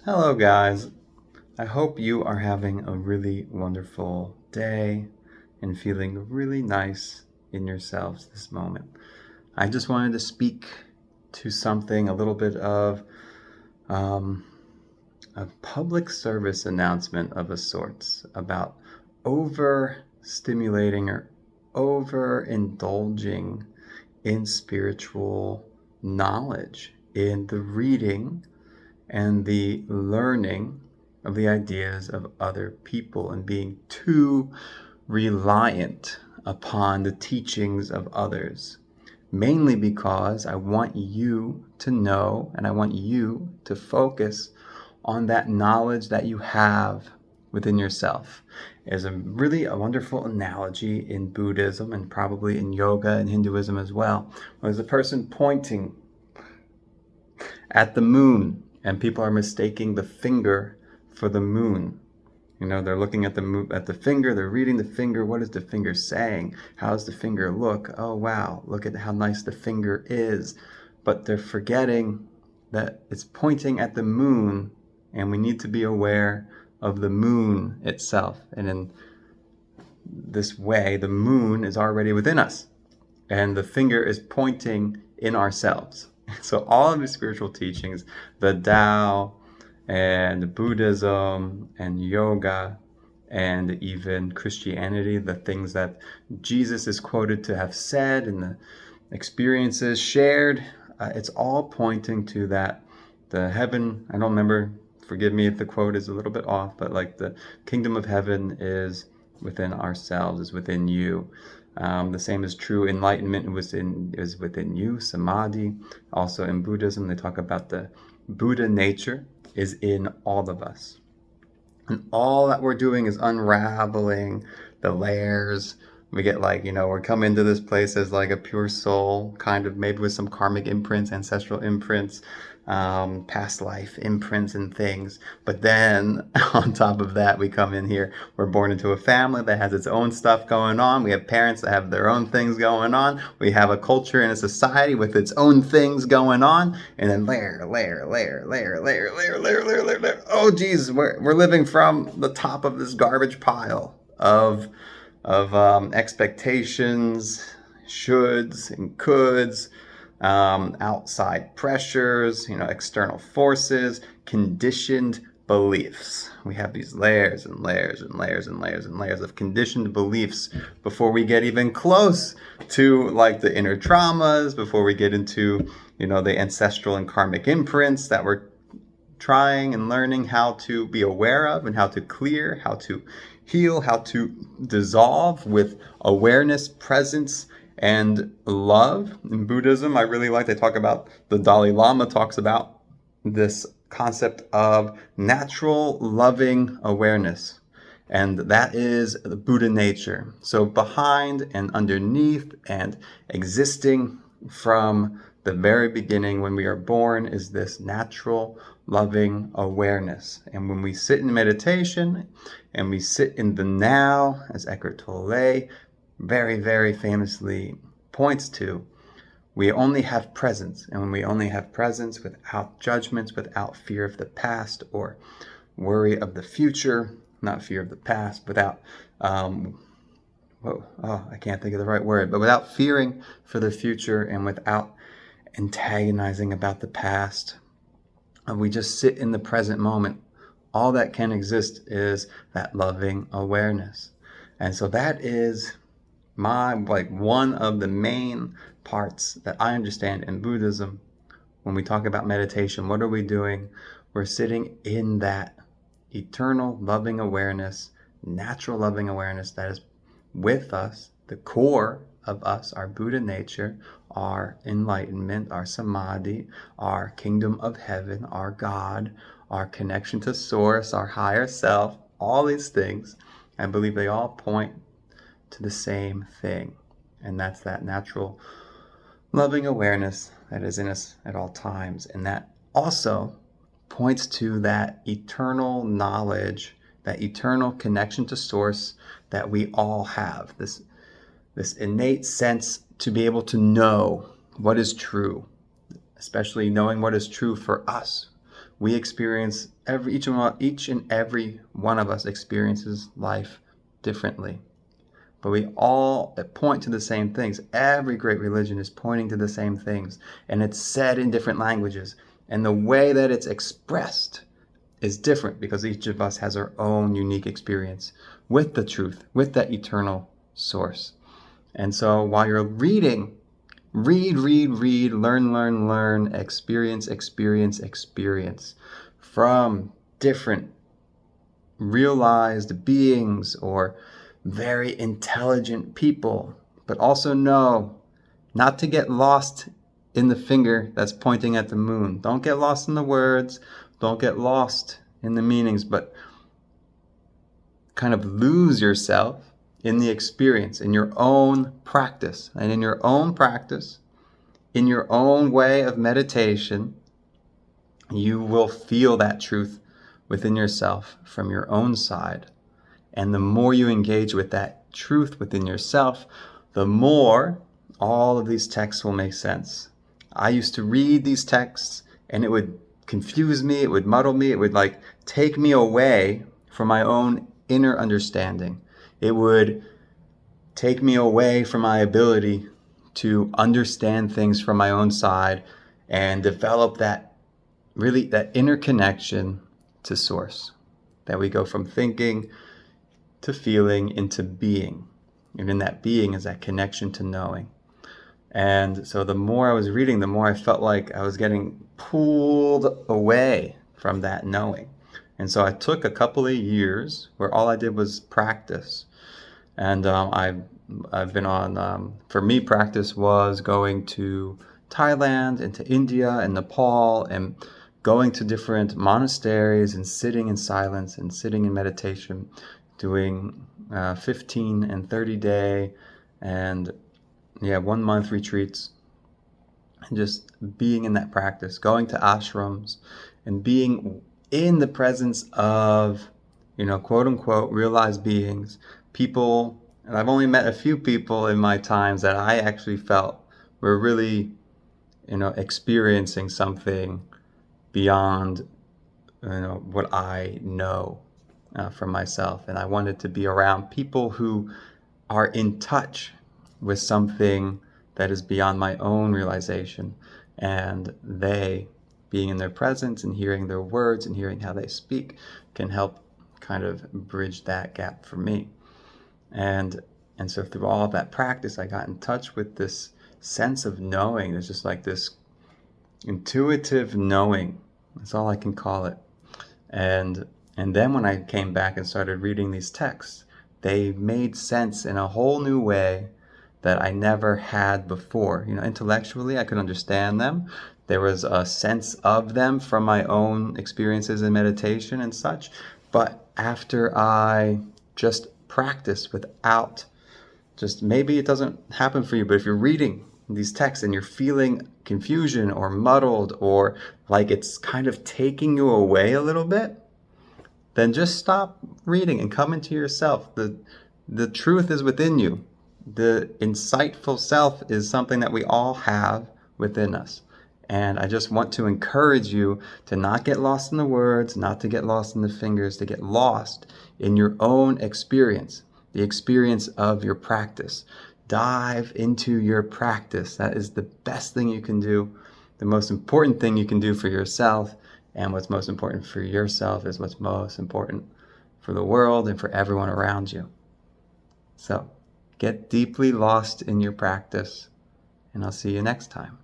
Hello, guys. I hope you are having a really wonderful day and feeling really nice in yourselves this moment. I just wanted to speak to something, a little bit of um, a public service announcement of a sorts about overstimulating or overindulging in spiritual knowledge, in the reading and the learning of the ideas of other people and being too reliant upon the teachings of others. Mainly because I want you to know and I want you to focus on that knowledge that you have within yourself. There's a wonderful analogy in Buddhism and probably in yoga and Hinduism as well. There's a person pointing at the moon, and people are mistaking the finger for the moon. They're looking at the finger, they're reading the finger. What is the finger saying? How does the finger look? Oh, wow, look at how nice the finger is. But they're forgetting that it's pointing at the moon, and we need to be aware of the moon itself. And in this way, the moon is already within us, and the finger is pointing in ourselves. So all of the spiritual teachings, the Tao and Buddhism and yoga and even Christianity, the things that Jesus is quoted to have said and the experiences shared, it's all pointing to that, the heaven, I don't remember, forgive me if the quote is a little bit off, but like the kingdom of heaven is within ourselves, is within you. The same is true. Enlightenment is within you. Samadhi. Also in Buddhism, they talk about the Buddha nature is in all of us. And all that we're doing is unraveling the layers. We get we're coming to this place as like a pure soul, kind of maybe with some karmic imprints, ancestral imprints, past life imprints and things. But then on top of that, we come in here, we're born into a family that has its own stuff going on. We have parents that have their own things going on. We have a culture and a society with its own things going on. And then layer. Oh, geez, we're living from the top of this garbage pile of expectations, shoulds and coulds, outside pressures, external forces, conditioned beliefs. We have these layers and layers and layers and layers and layers of conditioned beliefs before we get even close to like the inner traumas, before we get into, the ancestral and karmic imprints that we're trying and learning how to be aware of and how to clear, how to heal, how to dissolve with awareness, presence, and love. In Buddhism, I really like, they talk about, the Dalai Lama talks about this concept of natural loving awareness. And that is the Buddha nature. So behind and underneath and existing from the very beginning when we are born is this natural loving awareness. And when we sit in meditation and we sit in the now, as Eckhart Tolle very, very famously points to, we only have presence. And when we only have presence without judgments, without fear of the past or worry of the future, not fear of the past, without, I can't think of the right word, but without fearing for the future and without antagonizing about the past, we just sit in the present moment. All that can exist is that loving awareness. And so that is one of the main parts that I understand in Buddhism. When we talk about meditation, what are we doing? We're sitting in that eternal loving awareness, natural loving awareness that is with us, the core of us, our Buddha nature, our enlightenment, our samadhi, our kingdom of heaven, our God, our connection to source, our higher self, all these things. I believe they all point to the same thing. And that's that natural loving awareness that is in us at all times. And that also points to that eternal knowledge, that eternal connection to source that we all have. This innate sense to be able to know what is true, especially knowing what is true for us. we experience each and every one of us experiences life differently. But we all point to the same things. Every great religion is pointing to the same things, and it's said in different languages. And the way that it's expressed is different because each of us has our own unique experience with the truth, with that eternal source. And so while you're reading, read, learn, experience from different realized beings or very intelligent people. But also know not to get lost in the finger that's pointing at the moon. Don't get lost in the words. Don't get lost in the meanings, but kind of lose yourself in the experience, in your own practice. And in your own practice, in your own way of meditation, you will feel that truth within yourself from your own side. And the more you engage with that truth within yourself, the more all of these texts will make sense. I used to read these texts and it would confuse me, it would muddle me, it would like take me away from my own inner understanding. It would take me away from my ability to understand things from my own side and develop that inner connection to source. That we go from thinking to feeling into being. And in that being is that connection to knowing. And so the more I was reading, the more I felt like I was getting pulled away from that knowing. And so I took a couple of years where all I did was practice. And I've been on, for me, practice was going to Thailand and to India and Nepal and going to different monasteries and sitting in silence and sitting in meditation, doing 15 and 30 day and 1 month retreats, and just being in that practice, going to ashrams and being in the presence of, quote unquote, realized beings, people. And I've only met a few people in my times that I actually felt were really, experiencing something beyond, what I know for myself. And I wanted to be around people who are in touch with something that is beyond my own realization, and they, being in their presence and hearing their words and hearing how they speak, can help kind of bridge that gap for me. And so through all of that practice, I got in touch with this sense of knowing. There's just like this intuitive knowing. That's all I can call it. And then when I came back and started reading these texts, they made sense in a whole new way that I never had before. Intellectually, I could understand them. There was a sense of them from my own experiences in meditation and such. But after I just practice without, just maybe it doesn't happen for you, but if you're reading these texts and you're feeling confusion or muddled or like it's kind of taking you away a little bit, then just stop reading and come into yourself. The truth is within you. The insightful self is something that we all have within us. And I just want to encourage you to not get lost in the words, not to get lost in the fingers, to get lost in your own experience, the experience of your practice. Dive into your practice. That is the best thing you can do, the most important thing you can do for yourself. And what's most important for yourself is what's most important for the world and for everyone around you. So get deeply lost in your practice, and I'll see you next time.